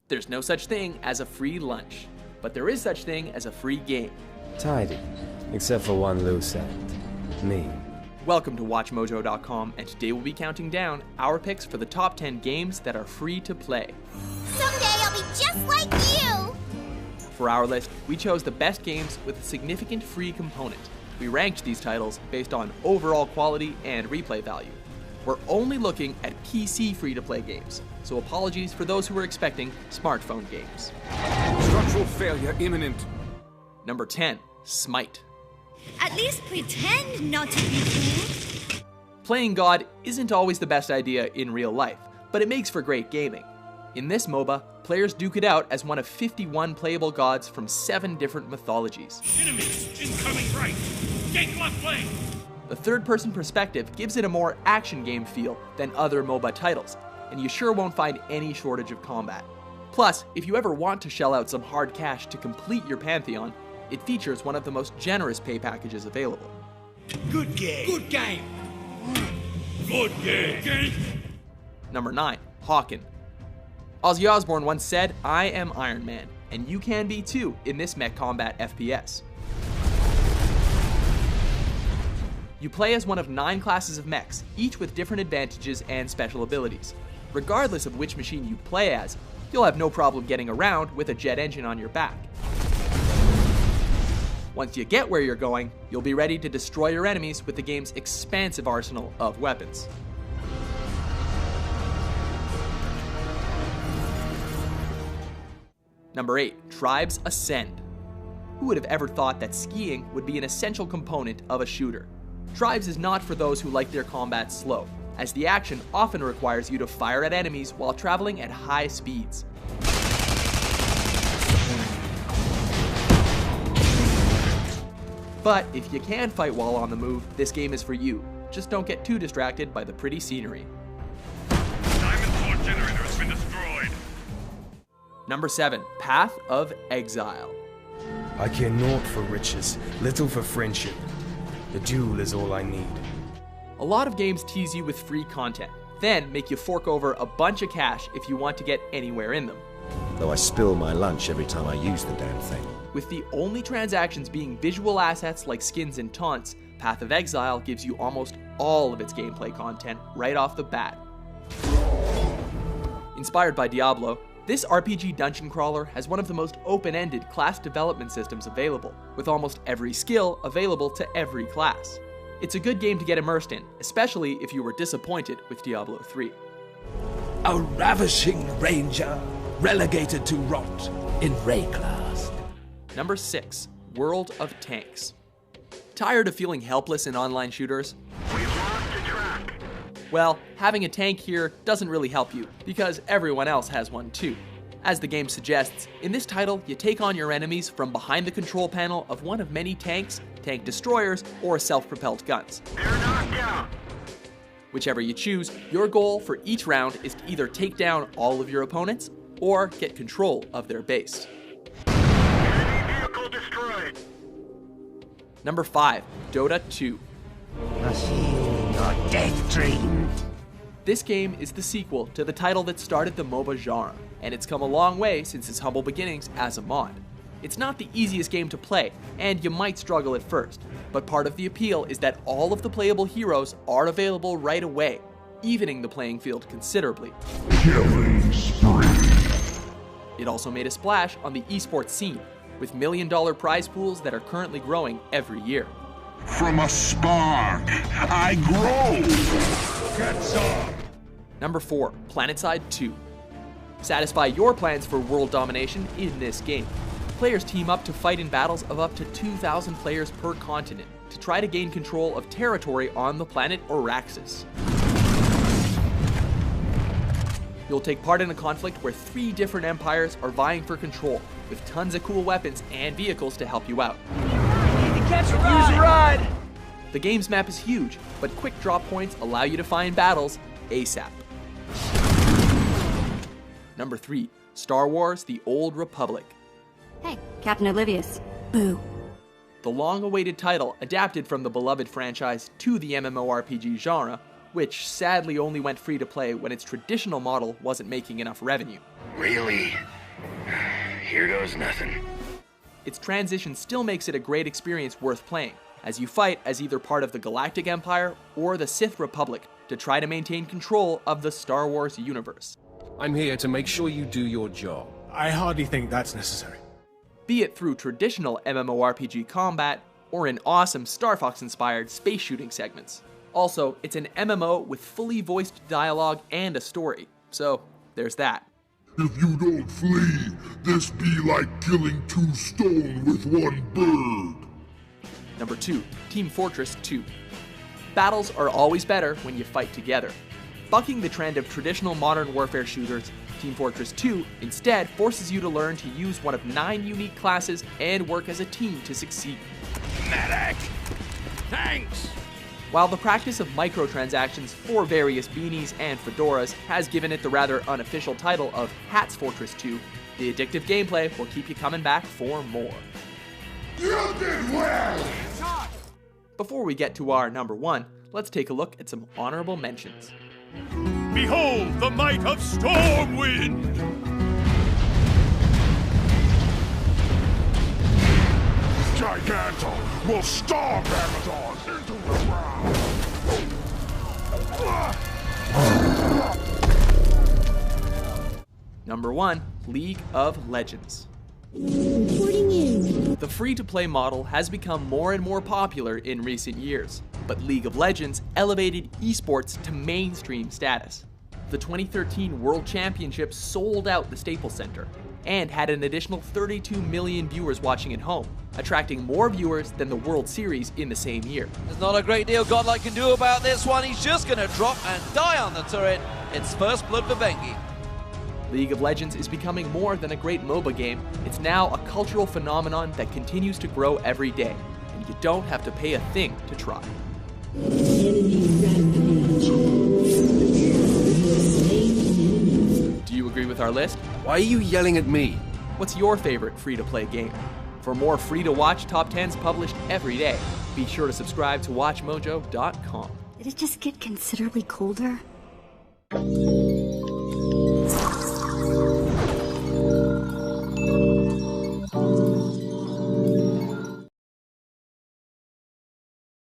There's no such thing as a free lunch, but there is such thing as a free game. Tidy, except for one loose end. Me. Welcome to WatchMojo.com, and today we'll be counting down our picks for the top 10 games that are free to play. Someday I'll be just like you! For our list, we chose the best games with a significant free component. We ranked these titles based on overall quality and replay value. We're only looking at PC free-to-play games, so apologies for those who were expecting smartphone games. Structural failure imminent. Number 10, Smite. At least pretend not to be cool. Playing God isn't always the best idea in real life, but it makes for great gaming. In this MOBA, players duke it out as one of 51 playable gods from 7 different mythologies. Enemies incoming right. Take left lane. The third-person perspective gives it a more action game feel than other MOBA titles, and you sure won't find any shortage of combat. Plus, if you ever want to shell out some hard cash to complete your pantheon, it features one of the most generous pay packages available. Good game. Good game. Good game. Number 9, Hawken. Ozzy Osbourne once said, "I am Iron Man," and you can be too in this mech combat FPS. You play as one of 9 classes of mechs, each with different advantages and special abilities. Regardless of which machine you play as, you'll have no problem getting around with a jet engine on your back. Once you get where you're going, you'll be ready to destroy your enemies with the game's expansive arsenal of weapons. Number 8, Tribes Ascend. Who would have ever thought that skiing would be an essential component of a shooter? Tribes is not for those who like their combat slow, as the action often requires you to fire at enemies while traveling at high speeds. But if you can fight while on the move, this game is for you. Just don't get too distracted by the pretty scenery. Diamond Sword generator has been destroyed. Number 7, Path of Exile. I care naught for riches, little for friendship. The duel is all I need. A lot of games tease you with free content, then make you fork over a bunch of cash if you want to get anywhere in them. Though I spill my lunch every time I use the damn thing. With the only transactions being visual assets like skins and taunts, Path of Exile gives you almost all of its gameplay content right off the bat. Inspired by Diablo, this RPG dungeon crawler has one of the most open-ended class development systems available, with almost every skill available to every class. It's a good game to get immersed in, especially if you were disappointed with Diablo 3. A ravishing ranger, relegated to rot in Ray class. Number 6, World of Tanks. Tired of feeling helpless in online shooters? We've lost the track. Well, having a tank here doesn't really help you, because everyone else has one too. As the game suggests, in this title, you take on your enemies from behind the control panel of one of many tanks, tank destroyers, or self-propelled guns. They're knocked out. Whichever you choose, your goal for each round is to either take down all of your opponents, or get control of their base. Enemy vehicle destroyed. Number 5, Dota 2. Your death dream. This game is the sequel to the title that started the MOBA genre, and it's come a long way since its humble beginnings as a mod. It's not the easiest game to play, and you might struggle at first, but part of the appeal is that all of the playable heroes are available right away, evening the playing field considerably. Killing spree. It also made a splash on the esports scene, with million-dollar prize pools that are currently growing every year. From a spark, I grow. Get some. Number 4, PlanetSide 2. Satisfy your plans for world domination in this game. Players team up to fight in battles of up to 2,000 players per continent to try to gain control of territory on the planet Araxis. You'll take part in a conflict where 3 different empires are vying for control, with tons of cool weapons and vehicles to help you out. Catch a ride. The game's map is huge, but quick drop points allow you to find battles ASAP. Number 3, Star Wars: The Old Republic. Hey, Captain Oblivious. Boo. The long-awaited title adapted from the beloved franchise to the MMORPG genre, which sadly only went free to play when its traditional model wasn't making enough revenue. Really? Here goes nothing. Its transition still makes it a great experience worth playing, as you fight as either part of the Galactic Empire or the Sith Republic to try to maintain control of the Star Wars universe. I'm here to make sure you do your job. I hardly think that's necessary. Be it through traditional MMORPG combat or in awesome Star Fox-inspired space shooting segments. Also, it's an MMO with fully voiced dialogue and a story, so there's that. If you don't flee, this be like killing 2 stone with 1 bird. Number 2, Team Fortress 2. Battles are always better when you fight together. Bucking the trend of traditional modern warfare shooters, Team Fortress 2 instead forces you to learn to use one of 9 unique classes and work as a team to succeed. Medic! Thanks! While the practice of microtransactions for various beanies and fedoras has given it the rather unofficial title of Hats Fortress 2, the addictive gameplay will keep you coming back for more. You did well! Before we get to our number 1, let's take a look at some honorable mentions. Behold the might of Stormwind! Gigantor will storm Amazon into the ground! Number 1, League of Legends. Reporting in. The free-to-play model has become more and more popular in recent years, but League of Legends elevated esports to mainstream status. The 2013 World Championship sold out the Staples Center and had an additional 32 million viewers watching at home, attracting more viewers than the World Series in the same year. There's not a great deal Godlike can do about this one. He's just going to drop and die on the turret. It's first blood for Bengi. League of Legends is becoming more than a great MOBA game. It's now a cultural phenomenon that continues to grow every day, and you don't have to pay a thing to try. Do you agree with our list? Why are you yelling at me? What's your favorite free-to-play game? For more free-to-watch top 10s published every day, be sure to subscribe to WatchMojo.com. Did it just get considerably colder? Do